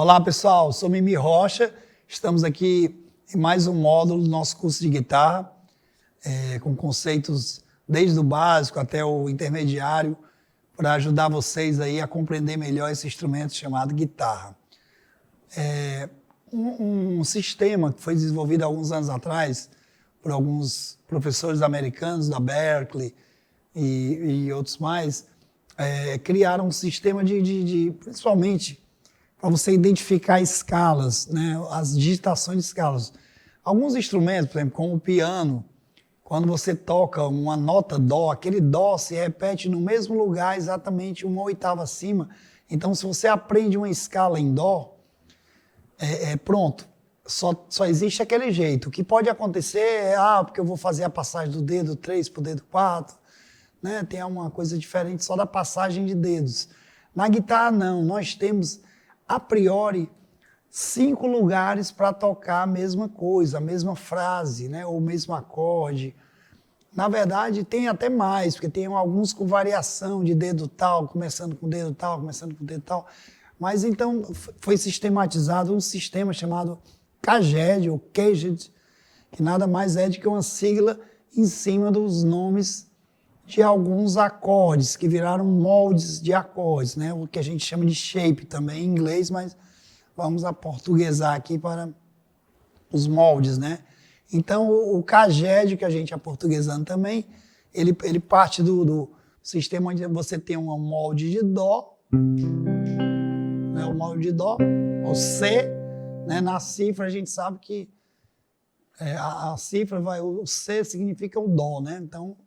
Olá pessoal, sou Mimi Rocha, estamos aqui em mais um módulo do nosso curso de guitarra, com conceitos desde o básico até o intermediário, para ajudar vocês aí a compreender melhor esse instrumento chamado guitarra. Um sistema que foi desenvolvido há alguns anos atrás por alguns professores americanos da Berkeley e outros mais, criaram um sistema principalmente para você identificar escalas, né, as digitações de escalas. Alguns instrumentos, por exemplo, como o piano, quando você toca uma nota dó, aquele dó se repete no mesmo lugar exatamente uma oitava acima. Então, se você aprende uma escala em dó, pronto, só existe aquele jeito. O que pode acontecer é, porque eu vou fazer a passagem do dedo 3 para o dedo 4, né? Tem uma coisa diferente só da passagem de dedos. Na guitarra, não, nós temos a priori 5 lugares para tocar a mesma coisa, a mesma frase, né? Ou o mesmo acorde. Na verdade, tem até mais, porque tem alguns com variação de dedo tal, começando com dedo tal, começando com dedo tal. Mas então foi sistematizado um sistema chamado CAGED, ou CAGED, que nada mais é do que uma sigla em cima dos nomes de alguns acordes, que viraram moldes de acordes, né? O que a gente chama de shape também em inglês, mas vamos aportuguesar aqui para os moldes, né? Então, o CAGED, que a gente aportuguesando também, ele parte do sistema onde você tem um molde de dó, né? O molde de dó, o C, né? Na cifra a gente sabe que a cifra o C significa o dó, né? Então,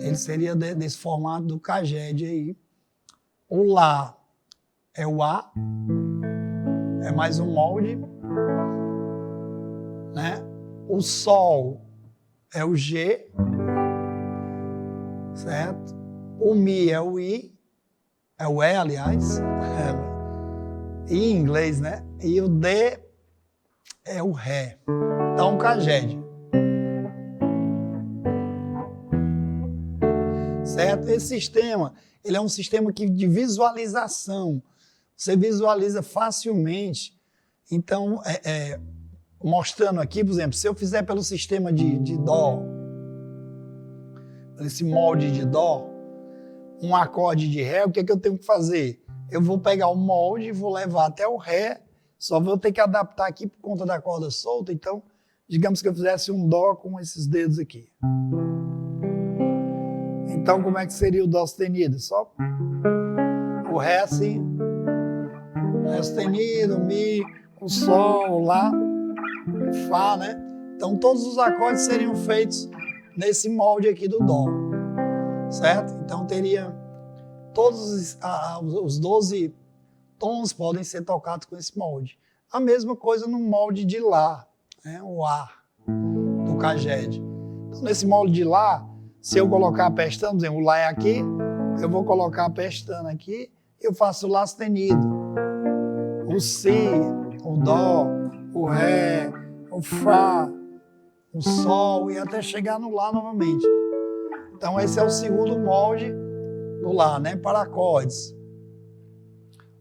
ele seria desse formato do CAGED aí. O Lá é o A, é mais um molde, né? O Sol é o G, certo? O Mi é o I, é o E, aliás, em inglês, né? E o D é o Ré. Então, o CAGED. Certo? Esse sistema, ele é um sistema de visualização. Você visualiza facilmente. Então, mostrando aqui, por exemplo, se eu fizer pelo sistema de dó, esse molde de dó, um acorde de ré, o que é que eu tenho que fazer? Eu vou pegar o molde e vou levar até o ré, só vou ter que adaptar aqui por conta da corda solta. Então, digamos que eu fizesse um dó com esses dedos aqui. Então, como é que seria o dó sustenido? Só o ré assim, ré sustenido, o mi, o sol, o lá, o fá, né? Então, todos os acordes seriam feitos nesse molde aqui do dó, certo? Então, teria todos os 12 tons podem ser tocados com esse molde. A mesma coisa no molde de lá, né? O A, do CAGED. Então, nesse molde de lá, se eu colocar a pestana, por exemplo, o Lá é aqui, eu vou colocar a pestana aqui, eu faço o Lá sustenido. O Si, o Dó, o Ré, o Fá, o Sol e até chegar no Lá novamente. Então esse é o segundo molde do Lá, né, para acordes.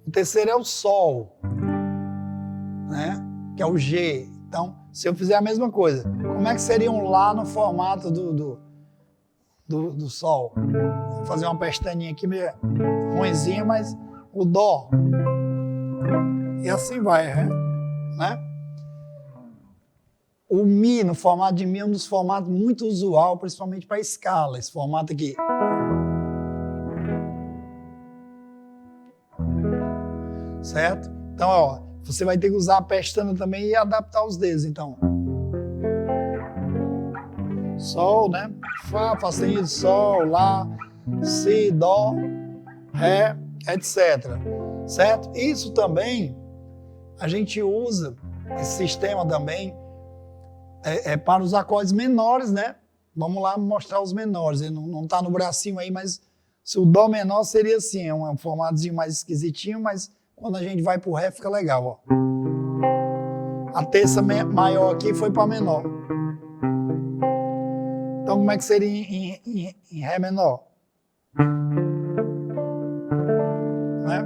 O terceiro é o Sol, né, que é o G. Então, se eu fizer a mesma coisa, como é que seria um Lá no formato do Sol? Vou fazer uma pestaninha aqui meio ruimzinha, mas o Dó. E assim vai, né? O Mi, no formato de Mi, é um dos formatos muito usual, principalmente para escala. Esse formato aqui. Certo? Então, ó, você vai ter que usar a pestana também e adaptar os dedos, então. Sol, né? Fá, Fá sustenido, Sol, Lá, Si, Dó, Ré, etc. Certo? Isso também, a gente usa esse sistema também para os acordes menores, né? Vamos lá mostrar os menores. Ele não está no bracinho aí, mas se o Dó menor seria assim, é um formatozinho mais esquisitinho, mas quando a gente vai para o Ré fica legal, ó. A terça maior aqui foi para menor. Então, como é que seria em Ré menor? Né?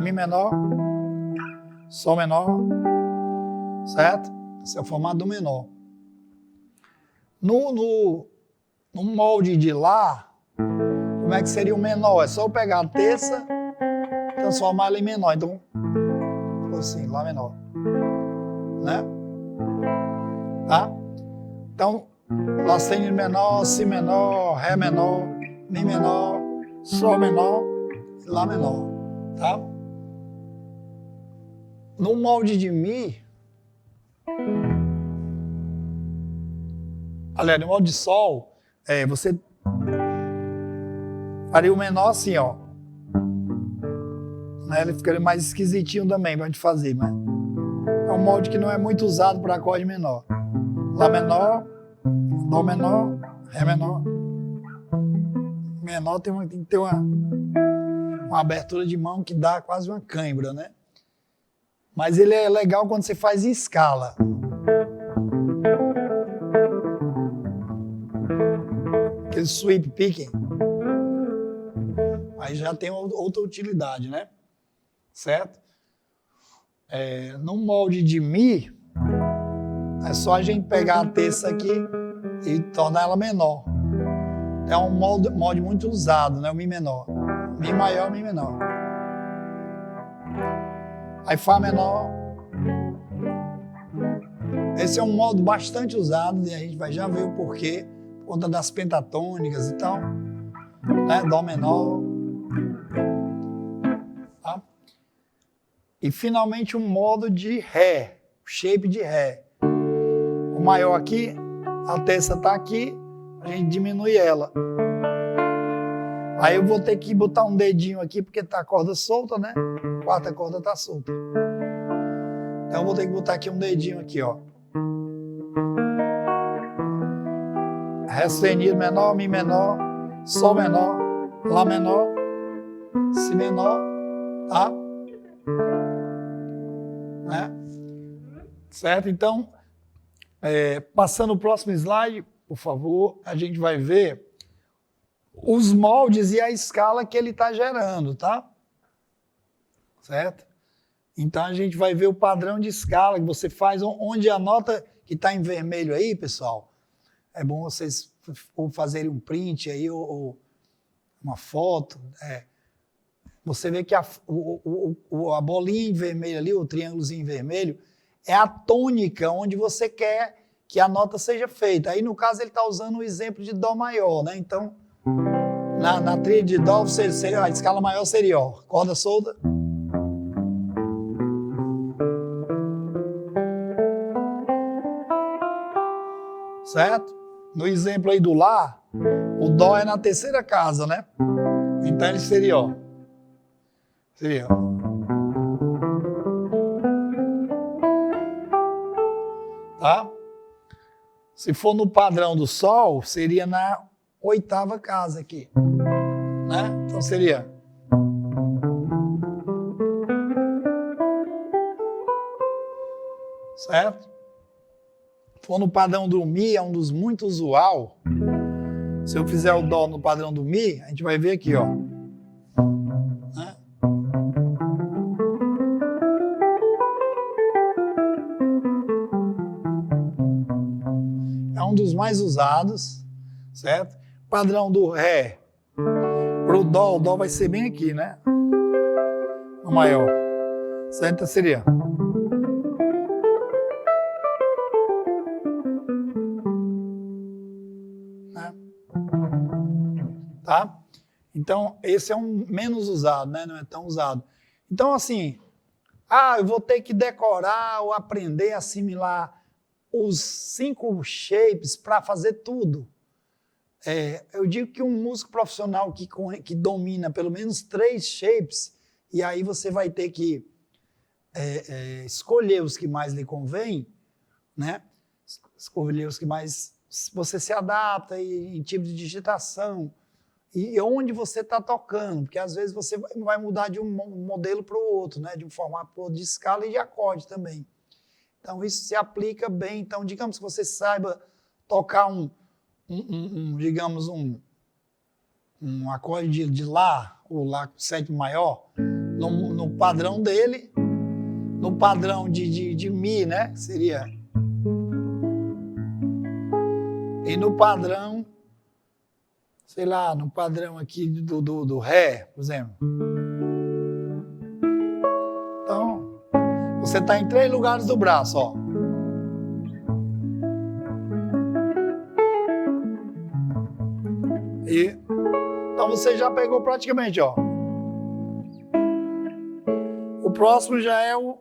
Mi menor, Sol menor, certo? Esse é o formato do menor. No molde de Lá, como é que seria o menor? É só eu pegar a terça e transformar ela em menor. Então, assim, Lá menor. Né? Tá? Então, Lá sustenido menor, Si menor, Ré menor, Mi menor, Sol menor e Lá menor. Tá? No molde de Mi, aliás, no molde de Sol, você faria o menor assim, ó. Né? Ele ficaria mais esquisitinho também pra gente fazer, mas é um molde que não é muito usado para acorde menor. Lá menor, Dó menor, Ré menor. Menor tem que ter uma abertura de mão que dá quase uma cãibra, né? Mas ele é legal quando você faz em escala. Aquele sweep picking. Aí já tem outra utilidade, né? Certo? No molde de Mi, é só a gente pegar a terça aqui e tornar ela menor. É um molde muito usado, né? O Mi menor. Mi maior, Mi menor. Aí Fá menor. Esse é um molde bastante usado e a gente vai já ver o porquê, por conta das pentatônicas e tal. Né? Dó menor. Tá? E finalmente um modo de Ré, shape de Ré. O maior aqui, a terça está aqui, a gente diminui ela. Aí eu vou ter que botar um dedinho aqui, porque tá a corda solta, né? A quarta corda tá solta. Então eu vou ter que botar aqui um dedinho aqui, ó. Ré sustenido menor, Mi menor, Sol menor, Lá menor, Si menor, tá? Né? Certo? Então, passando o próximo slide, por favor, a gente vai ver os moldes e a escala que ele está gerando, tá? Certo? Então a gente vai ver o padrão de escala que você faz, onde a nota que está em vermelho aí, pessoal, é bom vocês ou fazerem um print aí ou uma foto. Você vê que a bolinha em vermelho ali, o triângulozinho em vermelho, é a tônica onde você quer que a nota seja feita. Aí, no caso, ele está usando o exemplo de Dó maior, né? Então, na tríade de Dó, a escala maior seria, ó, corda solta. Certo? No exemplo aí do Lá, o Dó é na terceira casa, né? Então, ele seria, ó. Seria, ó. Tá? Se for no padrão do Sol, seria na oitava casa aqui, né? Então seria certo? Se for no padrão do Mi, é um dos muito usual. Se eu fizer o Dó no padrão do Mi, a gente vai ver aqui, ó. Né? É um dos mais usados, certo? Padrão do Ré para o Dó vai ser bem aqui, né? O maior. Certo? Então seria. Né? Tá? Então, esse é um menos usado, né? Não é tão usado. Então, assim, eu vou ter que decorar ou aprender a assimilar os 5 shapes para fazer tudo. Eu digo que um músico profissional que domina pelo menos 3 shapes, e aí você vai ter que escolher os que mais lhe convém, né? Escolher os que mais você se adapta em tipo de digitação e onde você está tocando, porque às vezes você vai mudar de um modelo para o outro, né? De um formato para o outro, de escala e de acorde também. Então isso se aplica bem. Então digamos que você saiba tocar digamos um acorde de Lá, ou Lá com sétima maior. no padrão dele, no padrão de Mi, né? Seria. E no padrão, sei lá, no padrão aqui do Ré, por exemplo. Então, você está em 3 lugares do braço, ó. Então você já pegou praticamente, ó. O próximo já é o...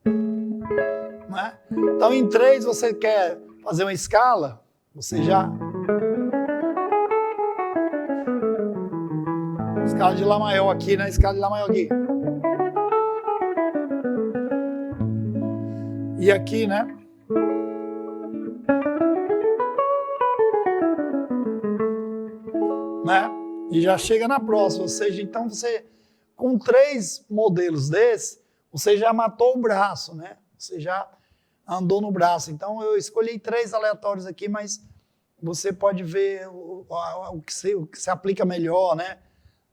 Né? Então em 3 você quer fazer uma escala, você já... Escala de Lá maior aqui, né? Escala de Lá maior aqui. E aqui, né? Né? E já chega na próxima. Ou seja, então você, com 3 modelos desses, você já matou o braço, né? Você já andou no braço. Então eu escolhi 3 aleatórios aqui, mas você pode ver o que se aplica melhor, né?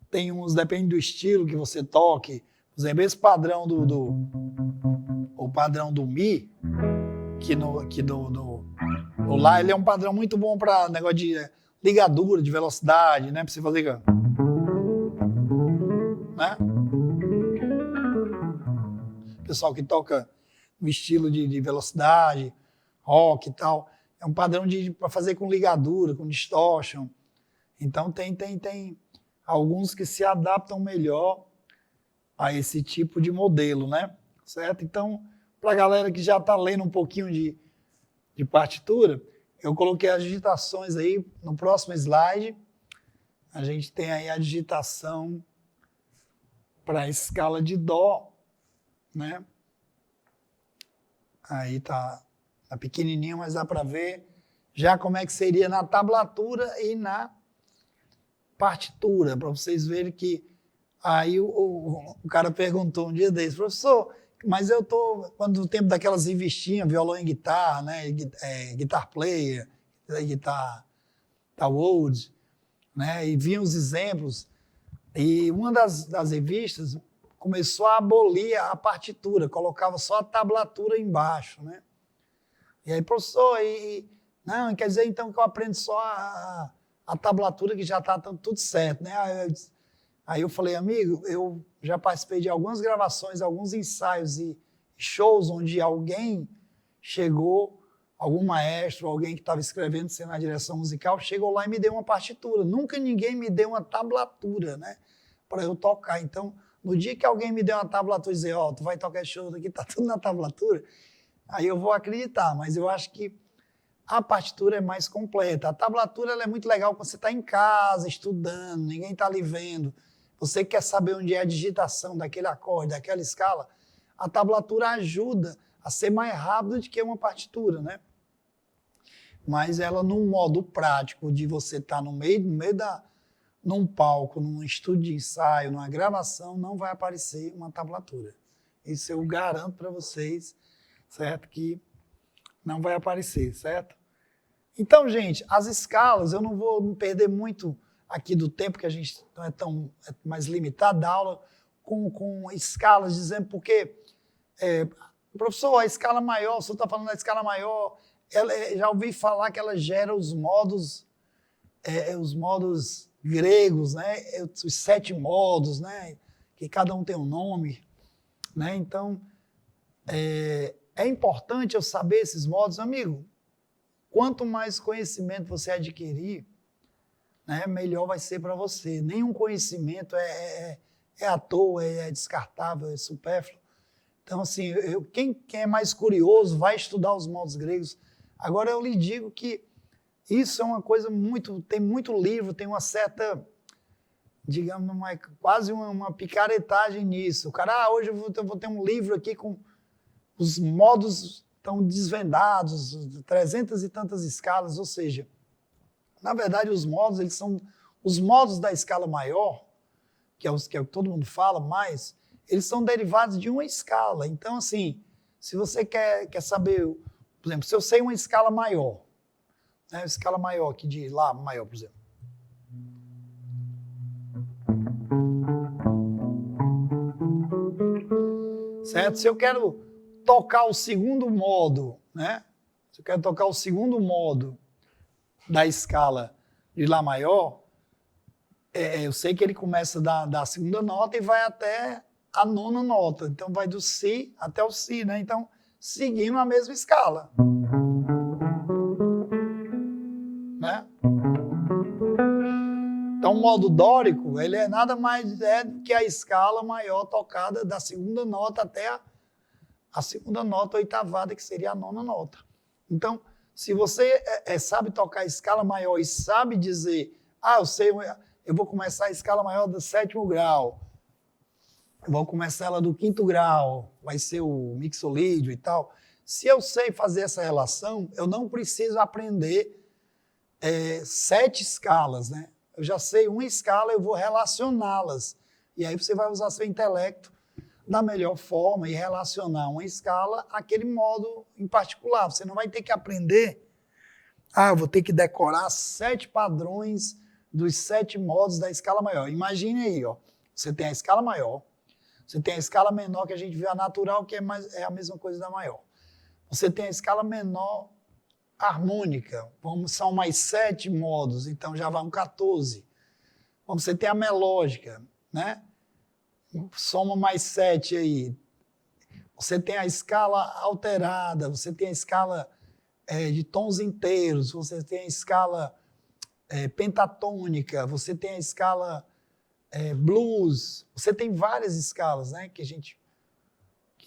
Tem uns, depende do estilo que você toque. Por exemplo, esse padrão o padrão do Mi, aqui do Lá, ele é um padrão muito bom para negócio de ligadura, de velocidade, né? Para você fazer, né? Pessoal que toca no estilo de velocidade, rock e tal, é um padrão para fazer com ligadura, com distortion. Então tem alguns que se adaptam melhor a esse tipo de modelo, né? Certo? Então, para a galera que já está lendo um pouquinho de partitura, eu coloquei as digitações aí no próximo slide. A gente tem aí a digitação para a escala de Dó, né? Aí tá pequenininho, mas dá para ver já como é que seria na tablatura e na partitura, para vocês verem que aí o cara perguntou um dia desse, professor, mas eu tô, quando o tempo daquelas revistinhas, violão e guitarra, né, guitar player, guitar Wood, né, e vinham os exemplos, e uma das revistas começou a abolir a partitura, colocava só a tablatura embaixo, né, e aí, professor, não, quer dizer então que eu aprendo só a tablatura que já está tudo certo, né? Aí eu falei, amigo, eu já participei de algumas gravações, alguns ensaios e shows onde alguém chegou, algum maestro, alguém que estava escrevendo na direção musical, chegou lá e me deu uma partitura. Nunca ninguém me deu uma tablatura, né? Para eu tocar. Então, no dia que alguém me deu uma tablatura e dizer, ó, tu vai tocar show daqui, tá tudo na tablatura, aí eu vou acreditar, mas eu acho que a partitura é mais completa. A tablatura ela é muito legal quando você está em casa, estudando, ninguém está ali vendo. Você quer saber onde é a digitação daquele acorde, daquela escala, a tablatura ajuda a ser mais rápido do que uma partitura, né? Mas ela, num modo prático de você estar num palco, num estúdio de ensaio, numa gravação, não vai aparecer uma tablatura. Isso eu garanto para vocês, certo? Que não vai aparecer, certo? Então, gente, as escalas, eu não vou me perder muito aqui do tempo que a gente não é tão mais limitado da aula com escalas, dizendo porque, professor, a escala maior, o senhor está falando da escala maior, já ouvi falar que ela gera os modos gregos, né? Os 7 modos, né? Que cada um tem um nome, né? Então, é importante eu saber esses modos, amigo. Quanto mais conhecimento você adquirir, né, melhor vai ser para você. Nenhum conhecimento é à toa, é descartável, é supérfluo. Então, assim, quem é mais curioso vai estudar os modos gregos. Agora, eu lhe digo que isso é uma coisa tem muito livro, tem uma certa, digamos, quase uma picaretagem nisso. O cara, hoje eu vou ter um livro aqui com os modos estão desvendados, 300 e tantas escalas, ou seja, na verdade os modos, eles são os modos da escala maior, que é o que todo mundo fala, mas eles são derivados de uma escala. Então, assim, se você quer saber, por exemplo, se eu sei uma escala maior, né, uma escala maior aqui de Lá maior, por exemplo. certo? Se eu quero tocar o segundo modo, né? Se eu quero tocar o segundo modo da escala de Lá maior, eu sei que ele começa da segunda nota e vai até a nona nota. Então vai do Si até o Si, né? Então, seguindo a mesma escala. Né? Então, o modo dórico, ele é nada mais do que a escala maior tocada da segunda nota até a segunda nota oitavada, que seria a nona nota. Então, se você sabe tocar a escala maior e sabe dizer, eu vou começar a escala maior do 7º grau, vou começar ela do 5º grau, vai ser o mixolídio e tal. Se eu sei fazer essa relação, eu não preciso aprender 7 escalas, né? Eu já sei uma escala, eu vou relacioná-las. E aí você vai usar seu intelecto da melhor forma e relacionar uma escala àquele modo em particular. Você não vai ter que aprender, eu vou ter que decorar 7 padrões dos 7 modos da escala maior. Imagine aí, ó, você tem a escala maior, você tem a escala menor, que a gente vê a natural, que é a mesma coisa da maior. Você tem a escala menor harmônica, são mais 7 modos, então já vão 14. Você tem a melódica, né? Soma mais 7 aí. Você tem a escala alterada, você tem a escala de tons inteiros, você tem a escala pentatônica, você tem a escala blues, você tem várias escalas, né, que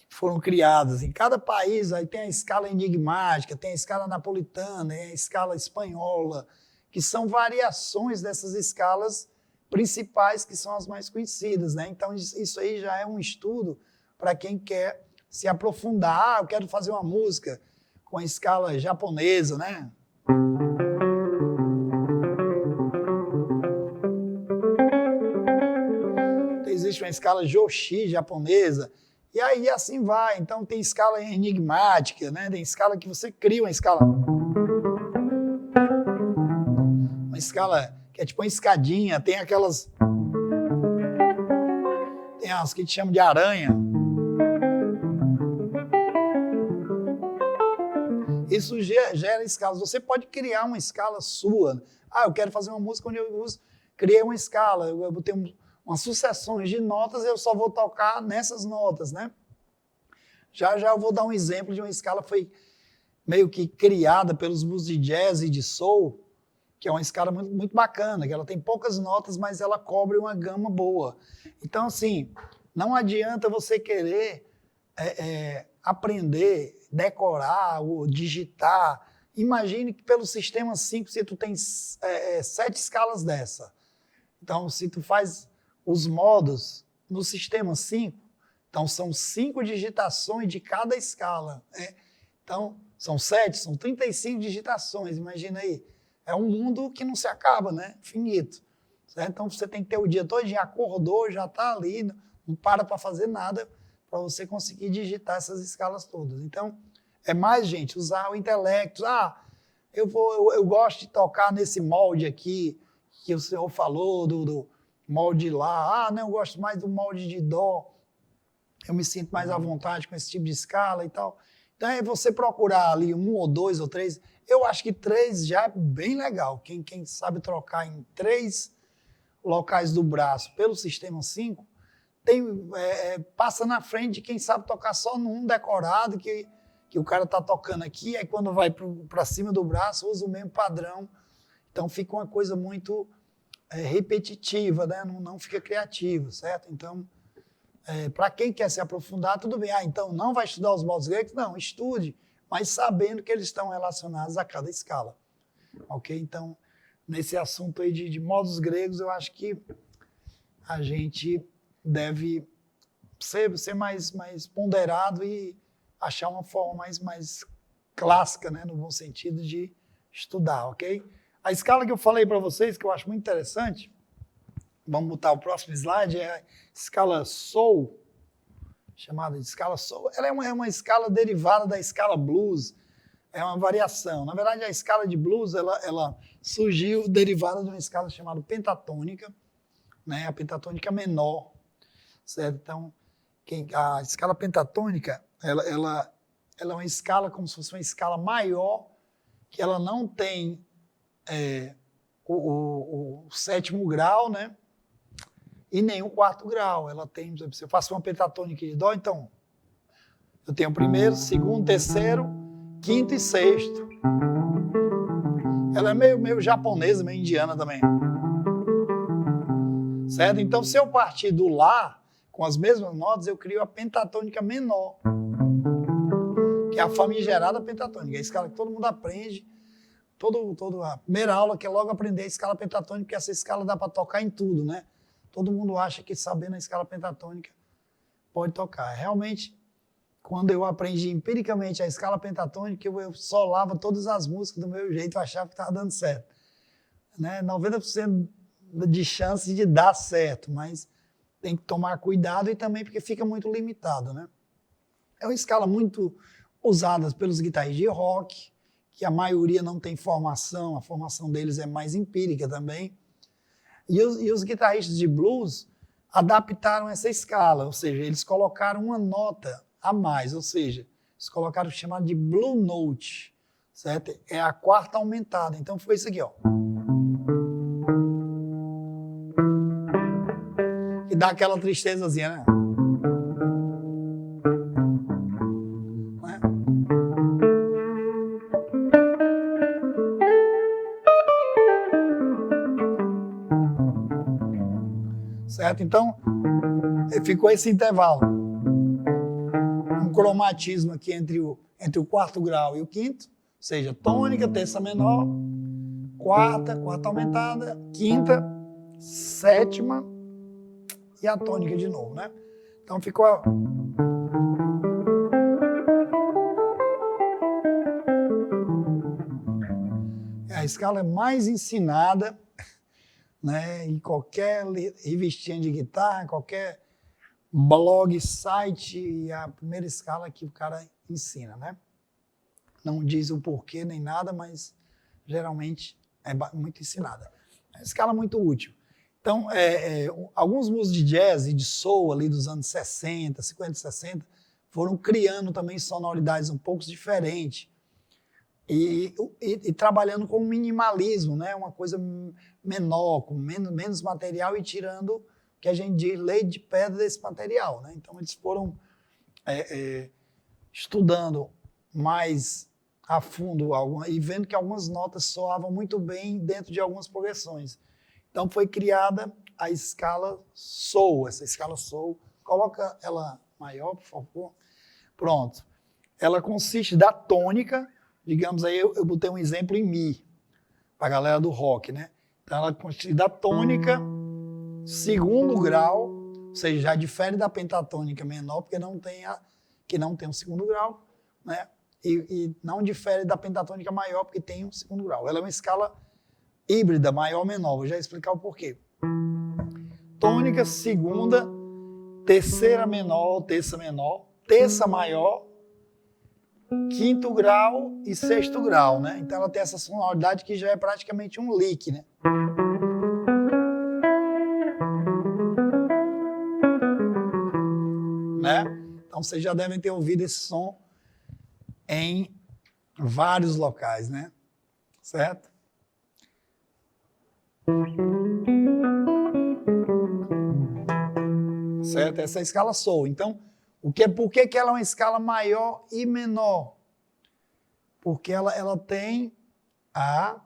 foram criadas. Em cada país aí tem a escala enigmática, tem a escala napolitana, tem a escala espanhola, que são variações dessas escalas principais, que são as mais conhecidas, né? Então, isso aí já é um estudo para quem quer se aprofundar. Eu quero fazer uma música com a escala japonesa, né? Existe uma escala Joshi japonesa, e aí assim vai. Então, tem escala enigmática, né? Tem escala que você cria uma escala. Uma escala que é tipo uma escadinha, tem aquelas. Tem as que a gente chama de aranha. Isso gera escalas. Você pode criar uma escala sua. Eu quero fazer uma música onde eu criei uma escala. Eu vou ter umas sucessões de notas, eu só vou tocar nessas notas, né? Já eu vou dar um exemplo de uma escala que foi meio que criada pelos músicos de jazz e de soul, que é uma escala muito, muito bacana, que ela tem poucas notas, mas ela cobre uma gama boa. Então, assim, não adianta você querer aprender, decorar ou digitar. Imagine que pelo sistema 5, se tu tem 7 escalas dessa. Então, se tu faz os modos no sistema 5, então são 5 digitações de cada escala, né? Então, são 7, são 35 digitações, imagina aí. É um mundo que não se acaba, né? Finito. Certo? Então, você tem que ter o dia todo, acordou, já está ali, não para fazer nada para você conseguir digitar essas escalas todas. Então, é mais, gente, usar o intelecto. Eu gosto de tocar nesse molde aqui, que o senhor falou, do molde lá. Não, eu gosto mais do molde de dó. Eu me sinto mais à vontade com esse tipo de escala e tal. Então, é você procurar ali 1 ou 2 ou 3. Eu acho que 3 já é bem legal. Quem sabe trocar em 3 locais do braço pelo sistema 5, passa na frente de quem sabe tocar só num decorado, que o cara está tocando aqui, aí quando vai para cima do braço, usa o mesmo padrão. Então, fica uma coisa muito repetitiva, né? Não fica criativo, certo? Então, para quem quer se aprofundar, tudo bem. Então, não vai estudar os modos gregos? Não, estude, mas sabendo que eles estão relacionados a cada escala. Ok? Então, nesse assunto aí de modos gregos, eu acho que a gente deve ser mais ponderado e achar uma forma mais clássica, né, no bom sentido de estudar, ok? A escala que eu falei para vocês, que eu acho muito interessante, vamos botar o próximo slide, é a escala Soul, chamada de escala Soul. Ela é uma escala derivada da escala Blues, é uma variação. Na verdade, a escala de Blues, ela surgiu derivada de uma escala chamada pentatônica, né, a pentatônica menor, certo? Então, A escala pentatônica, ela é uma escala como se fosse uma escala maior, que ela não tem o sétimo grau, né? E nem o quarto grau. Ela tem, por exemplo, se eu faço uma pentatônica de dó, então eu tenho o primeiro, segundo, terceiro, quinto e sexto. Ela é meio japonesa, meio indiana também. Certo? Então, se eu partir do Lá, com as mesmas notas, eu crio a pentatônica menor, que é a famigerada pentatônica, é a escala que todo mundo aprende, a primeira aula que é logo aprender a escala pentatônica, porque essa escala dá para tocar em tudo, né? Todo mundo acha que sabendo a escala pentatônica pode tocar. Realmente, quando eu aprendi empiricamente a escala pentatônica, eu solava todas as músicas do meu jeito, eu achava que estava dando certo. Né? 90% de chance de dar certo, mas tem que tomar cuidado e também porque fica muito limitado. Né? É uma escala muito usada pelos guitarristas de rock, que a maioria não tem formação, a formação deles é mais empírica também. E os guitarristas de blues adaptaram essa escala, ou seja, eles colocaram uma nota a mais, ou seja, eles colocaram o chamado de blue note, certo? É a quarta aumentada. Então foi isso aqui, ó. Que dá aquela tristezazinha, né? Certo? Então, ficou esse intervalo. Um cromatismo aqui entre o quarto grau e o quinto, ou seja, tônica, terça menor, quarta aumentada, quinta, sétima e a tônica de novo, né? Então ficou a escala mais ensinada, né, em qualquer revistinha de guitarra, qualquer blog, site, a primeira escala que o cara ensina, né? Não diz o porquê nem nada, mas geralmente é muito ensinada. É uma escala muito útil. Então, alguns músicos de jazz e de soul ali dos anos 60, 50, 60, foram criando também sonoridades um pouco diferentes. E trabalhando com minimalismo, né? Uma coisa menor, com menos material e tirando o que a gente diz lei de pedra desse material. Né? Então eles foram estudando mais a fundo e vendo que algumas notas soavam muito bem dentro de algumas progressões. Então foi criada a escala Soul, essa escala Soul. Coloca ela maior, por favor. Pronto. Ela consiste da tônica. Digamos aí, eu botei um exemplo em Mi, para a galera do rock, né? Então ela consiste da tônica, segundo grau, ou seja, já difere da pentatônica menor, porque que não tem um segundo grau, né? E não difere da pentatônica maior, porque tem um segundo grau. Ela é uma escala híbrida, maior-menor. Vou já explicar o porquê. Tônica, segunda, terceira menor, terça maior, quinto grau e sexto grau, né? Então ela tem essa sonoridade que já é praticamente um lick, né? Então vocês já devem ter ouvido esse som em vários locais, né? Certo? Certo? Essa é a escala Soul. Então, por que ela é uma escala maior e menor? Porque ela tem a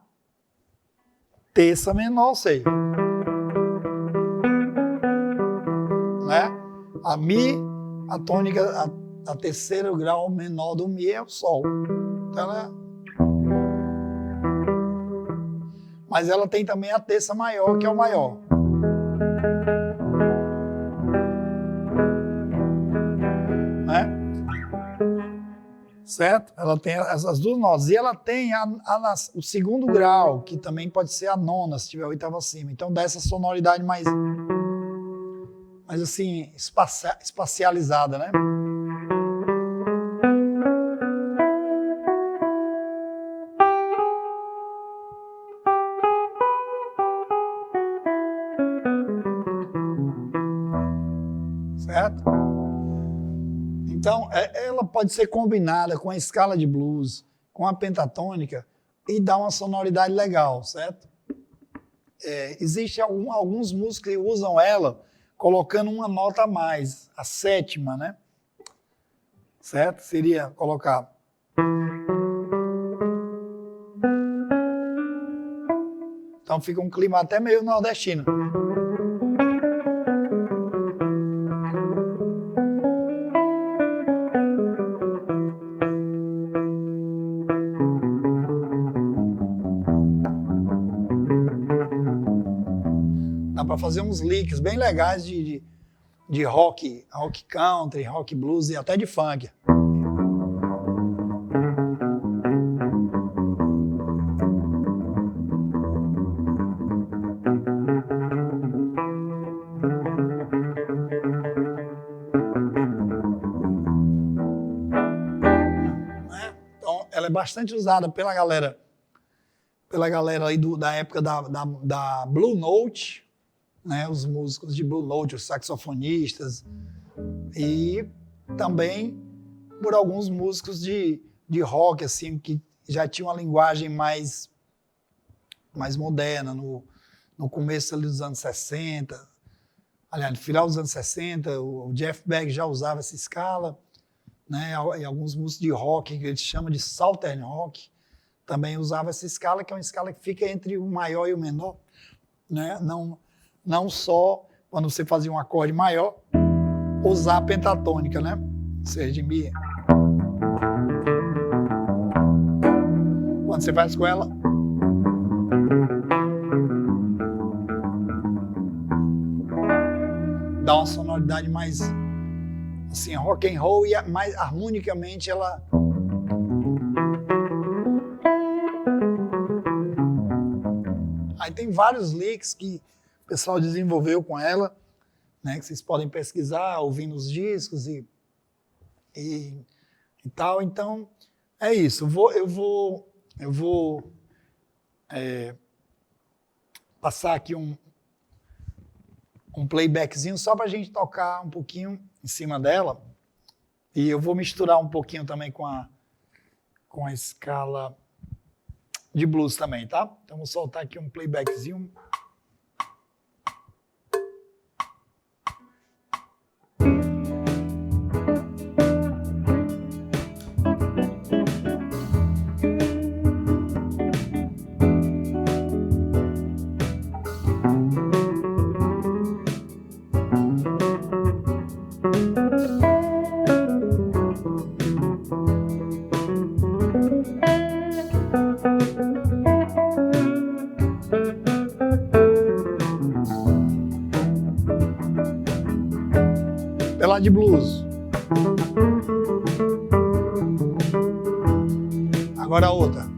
terça menor, ou seja, né? A Mi, a tônica, a terceiro grau menor do Mi é o Sol. Então mas ela tem também a terça maior, que é o maior. Né? Certo? Ela tem essas duas notas. E ela tem o segundo grau, que também pode ser a nona, se tiver a oitava acima. Então dá essa sonoridade mais assim, espacializada, né? Certo? Então, ela pode ser combinada com a escala de blues, com a pentatônica e dar uma sonoridade legal, certo? Existem alguns músicos que usam ela colocando uma nota a mais, a sétima, né? Certo? Seria colocar... Então fica um clima até meio nordestino. Dá para fazer uns licks bem legais de rock country, rock blues e até de funk. Então, ela é bastante usada pela galera aí da época da Blue Note, né? Os músicos de Blue Note, os saxofonistas, e também por alguns músicos de rock, assim, que já tinham uma linguagem mais moderna, no começo ali dos anos 60, aliás, no final dos anos 60, o Jeff Beck já usava essa escala, né? E alguns músicos de rock, que eles chamam de Southern Rock, também usava essa escala, que é uma escala que fica entre o maior e o menor, né? Não só quando você fazia um acorde maior, usar a pentatônica, né? Ou seja, de Mi. Quando você faz com ela, dá uma sonoridade mais assim, rock and roll, e mais harmonicamente ela... Aí tem vários licks que o pessoal desenvolveu com ela, né, que vocês podem pesquisar, ouvir nos discos e tal. Então, é isso. Eu vou passar aqui um playbackzinho só para a gente tocar um pouquinho em cima dela. E eu vou misturar um pouquinho também com a escala de blues também, tá? Então, vou soltar aqui um playbackzinho. Pela de blues. Agora a outra.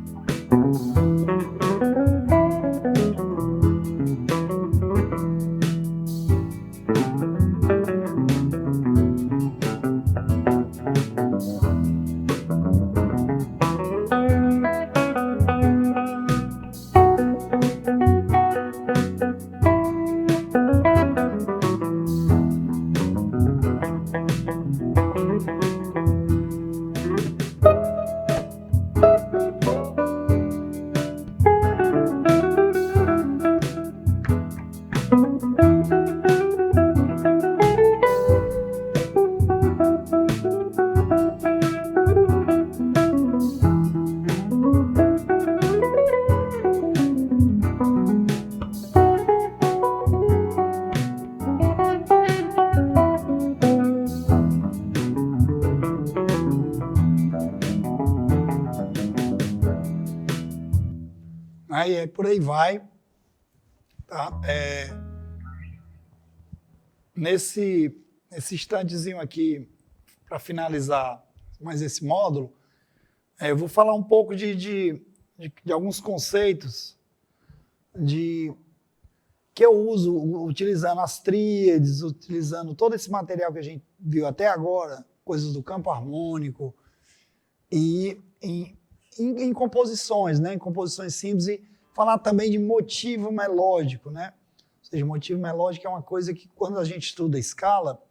Aí por aí vai. Tá? Nesse instantezinho aqui, para finalizar mais esse módulo, eu vou falar um pouco de alguns conceitos que eu uso utilizando as tríades, utilizando todo esse material que a gente viu até agora, coisas do campo harmônico, e em composições, né? Em composições simples, e falar também de motivo melódico, né? Ou seja, motivo melódico é uma coisa que, quando a gente estuda escala,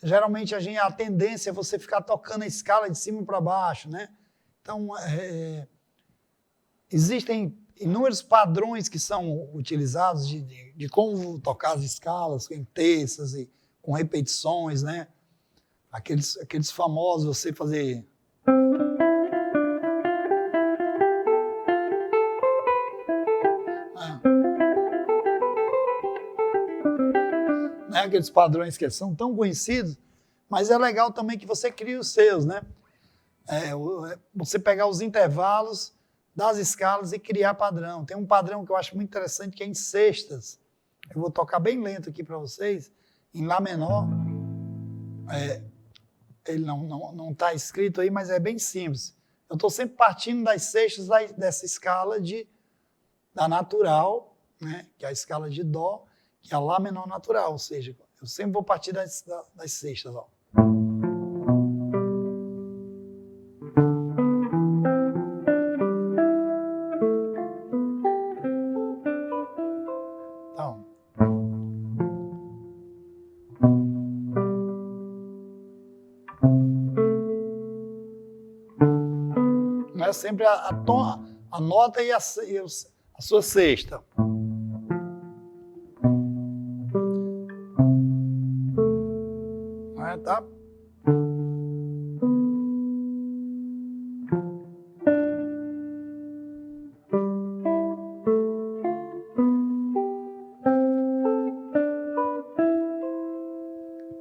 geralmente a tendência é você ficar tocando a escala de cima para baixo, né? Então, existem inúmeros padrões que são utilizados de como tocar as escalas em terças e com repetições, né? Aqueles famosos, você fazer... Né? Aqueles padrões que são tão conhecidos, mas é legal também que você crie os seus, né? Você pegar os intervalos das escalas e criar padrão. Tem um padrão que eu acho muito interessante, que é em sextas. Eu vou tocar bem lento aqui para vocês, em Lá menor. Ele não está escrito aí, mas é bem simples. Eu estou sempre partindo das sextas dessa escala da natural, né? Que é a escala de Dó, que é a Lá menor natural, ou seja, eu sempre vou partir das sextas. Ó. Então, não é sempre a nota e a sua sexta. Tá?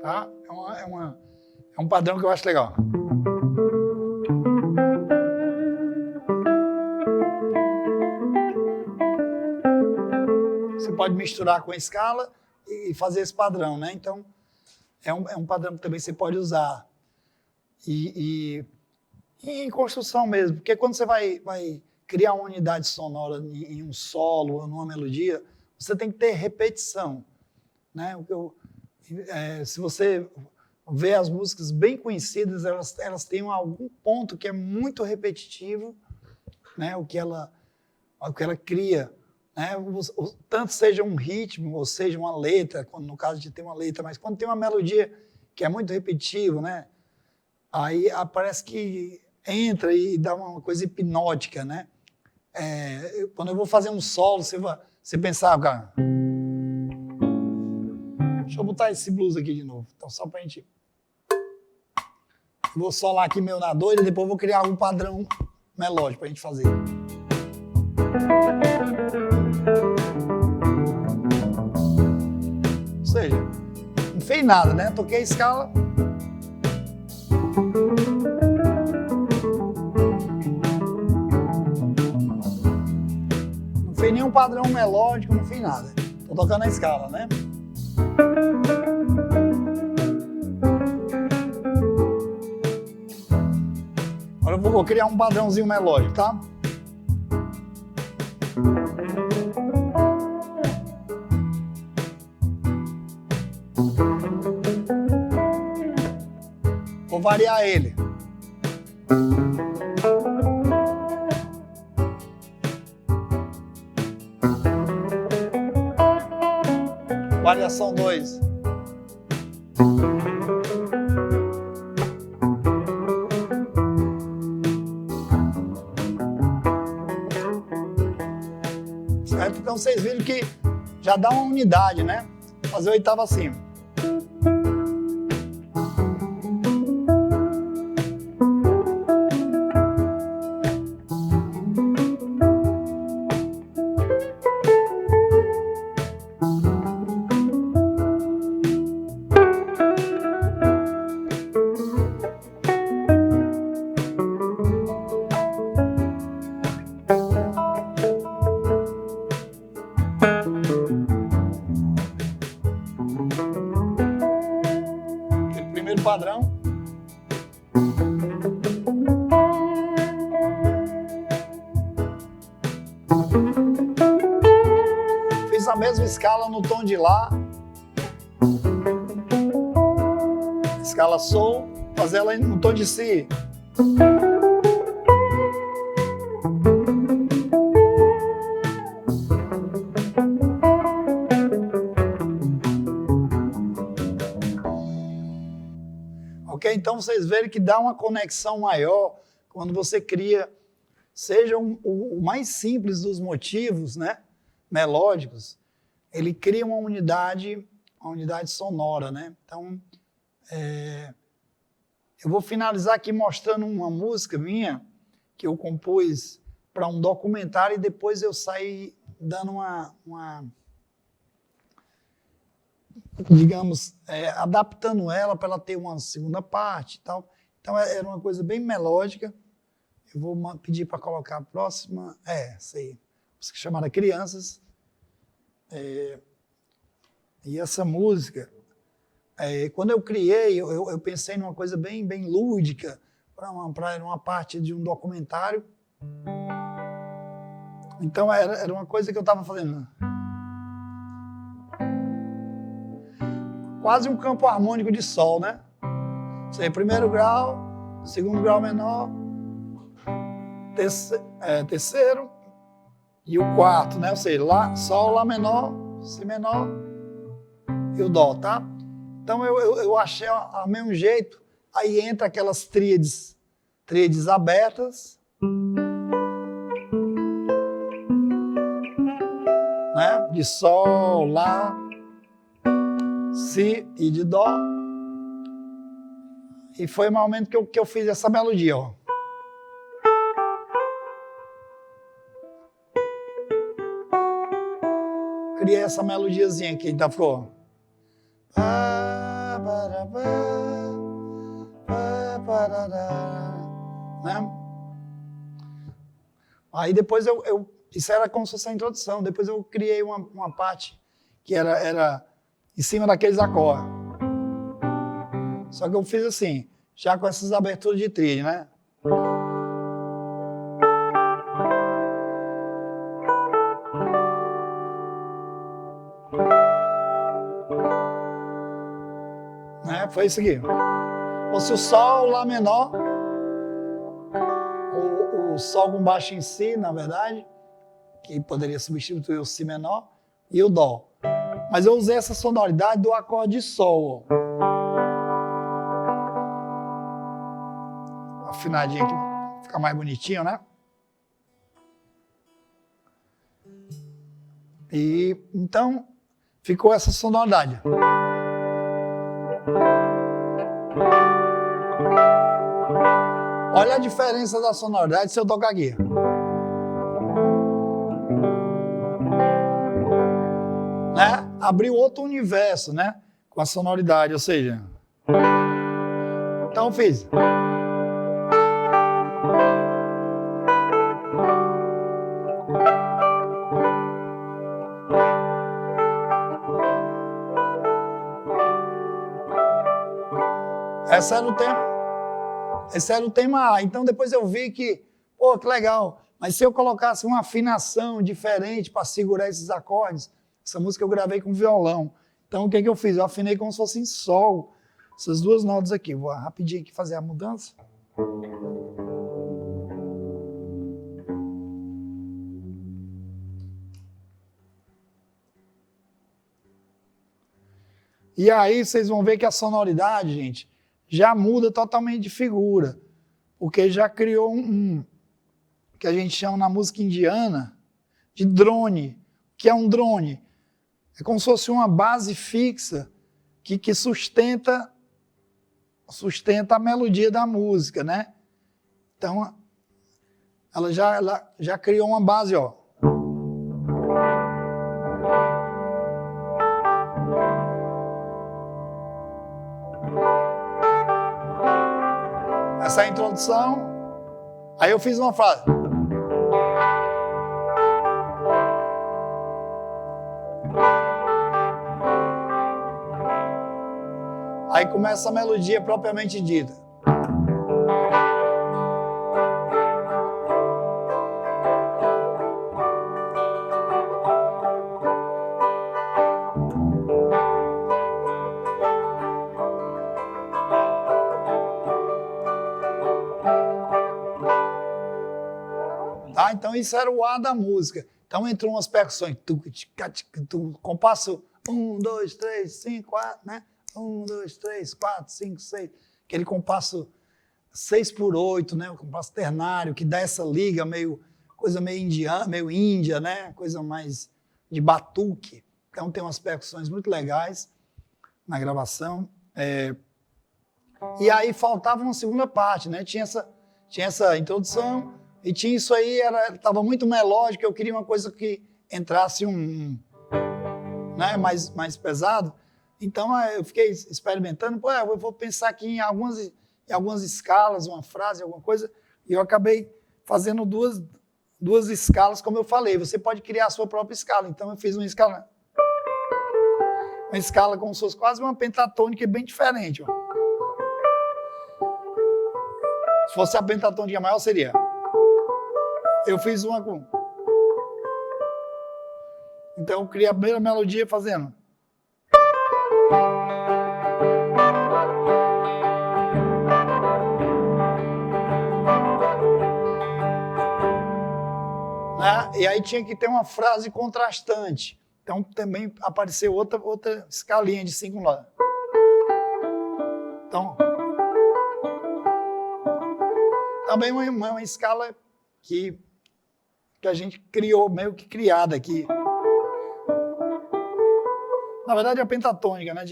Tá? É um padrão que eu acho legal. Você pode misturar com a escala e fazer esse padrão, né? Então, é um padrão que também você pode usar. E em construção mesmo, porque quando você vai criar uma unidade sonora em um solo ou numa melodia, você tem que ter repetição. Né? Se você vê as músicas bem conhecidas, elas têm algum ponto que é muito repetitivo, né? o que ela cria. Né? Tanto seja um ritmo ou seja uma letra, no caso de ter uma letra, mas quando tem uma melodia que é muito repetitiva, né? Aí parece que entra e dá uma coisa hipnótica, né? Quando eu vou fazer um solo, você pensar, cara... Deixa eu botar esse blues aqui de novo, então só pra gente... Vou solar aqui meu na doida e depois vou criar algum padrão melódico pra gente fazer. Ou seja, não fez nada, né? Toquei a escala. Não fez nenhum padrão melódico, não fiz nada. Tô tocando a escala, né? Agora eu vou criar um padrãozinho melódico, tá? Vou variar ele. Variação 2. Certo? Então vocês viram que já dá uma unidade, né? Fazer a oitava acima. Padrão. Fiz a mesma escala no tom de Lá. Escala Sol, fazer ela no tom de Si. Ok? Então vocês verem que dá uma conexão maior quando você cria, seja o mais simples dos motivos, né, melódicos, ele cria uma unidade sonora, né? Então, eu vou finalizar aqui mostrando uma música minha que eu compus para um documentário e depois eu saí dando digamos, adaptando ela para ela ter uma segunda parte e tal. Então, era uma coisa bem melódica. Eu vou pedir para colocar a próxima. Essa aí. Música chamada Crianças. E essa música, quando eu criei, eu pensei numa coisa bem, bem lúdica, para uma parte de um documentário. Então, era uma coisa que eu estava fazendo. Quase um campo harmônico de sol, né? Isso aí, primeiro grau, segundo grau menor, terceiro e o quarto, né? Ou seja, lá, sol, lá menor, si menor e o dó, tá? Então eu achei ao mesmo jeito, aí entra aquelas tríades abertas, né? De sol, lá, si e de dó. E foi o momento que eu fiz essa melodia, ó. Criei essa melodiazinha aqui, então ficou. Né? Aí depois isso era como se fosse a introdução, depois eu criei uma parte que era em cima daqueles acordes. Só que eu fiz assim, já com essas aberturas de tríade, né? Foi isso aqui. Fosse o sol, lá menor, o sol com baixo em si, na verdade, que poderia substituir o si menor, e o dó. Mas eu usei essa sonoridade do acorde de sol. Ó. Afinadinho aqui, fica mais bonitinho, né? E então ficou essa sonoridade. Olha a diferença da sonoridade se eu tocar aqui. Né? Abriu outro universo, né? Com a sonoridade, ou seja... Então eu fiz... Esse era o tema A. Então depois eu vi que, pô, que legal. Mas se eu colocasse uma afinação diferente para segurar esses acordes, essa música eu gravei com violão. Então o que eu fiz? Eu afinei como se fosse em sol. Essas duas notas aqui. Vou rapidinho aqui fazer a mudança. E aí vocês vão ver que a sonoridade, gente, já muda totalmente de figura, porque já criou que a gente chama na música indiana de drone. O que é um drone? É como se fosse uma base fixa que sustenta a melodia da música, né? Então, ela já criou uma base, ó. Essa é a introdução. Aí eu fiz uma frase. Aí começa a melodia propriamente dita. Tá? Então isso era o A da música. Então entrou umas percussões. Compasso 1, 2, 3, 5, 4, né? 1, 2, 3, 4, 5, 6. aquele compasso 6/8, né? O compasso ternário, que dá essa liga coisa meio indiana, meio índia, né? Coisa mais de batuque. Então tem umas percussões muito legais na gravação. E aí faltava uma segunda parte, né? Tinha essa introdução e tinha isso aí, estava muito melódico, eu queria uma coisa que entrasse né, mais pesado. Então eu fiquei experimentando, eu vou pensar aqui em algumas escalas, uma frase, alguma coisa, e eu acabei fazendo duas escalas, como eu falei. Você pode criar a sua própria escala. Então eu fiz uma escala como se fosse quase uma pentatônica bem diferente. Ó. Se fosse a pentatônica maior, seria. Eu fiz uma com. Então eu criei a primeira melodia fazendo. Né? E aí tinha que ter uma frase contrastante. Então também apareceu outra escalinha de 5 notas. Então, também uma escala que a gente criou, meio que criada aqui. Na verdade é a pentatônica, né?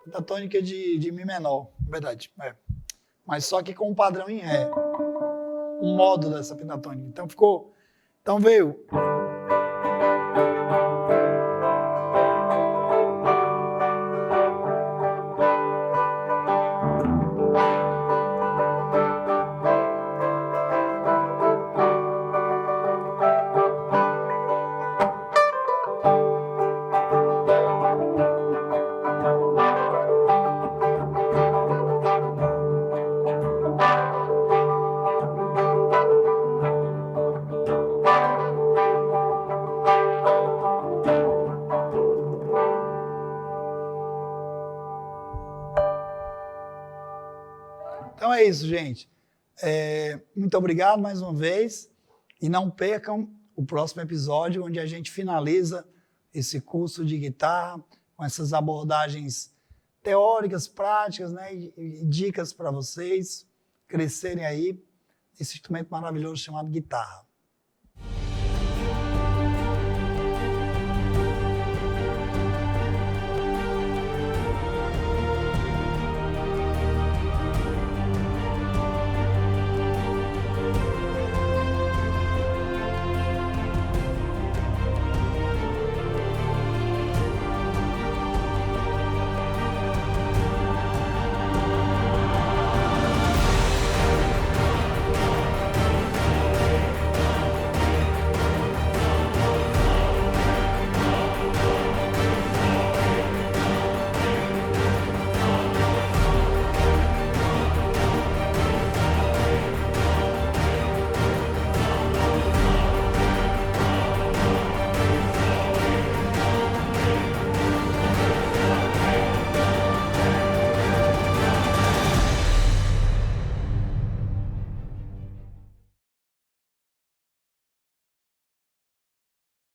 Pentatônica de Mi menor, na verdade. Mas só que com um padrão em Ré. Um modo dessa pentatônica. Então veio. Então é isso, gente. Muito obrigado mais uma vez. E não percam o próximo episódio, onde a gente finaliza esse curso de guitarra com essas abordagens teóricas, práticas, né, e dicas para vocês crescerem aí esse instrumento maravilhoso chamado guitarra.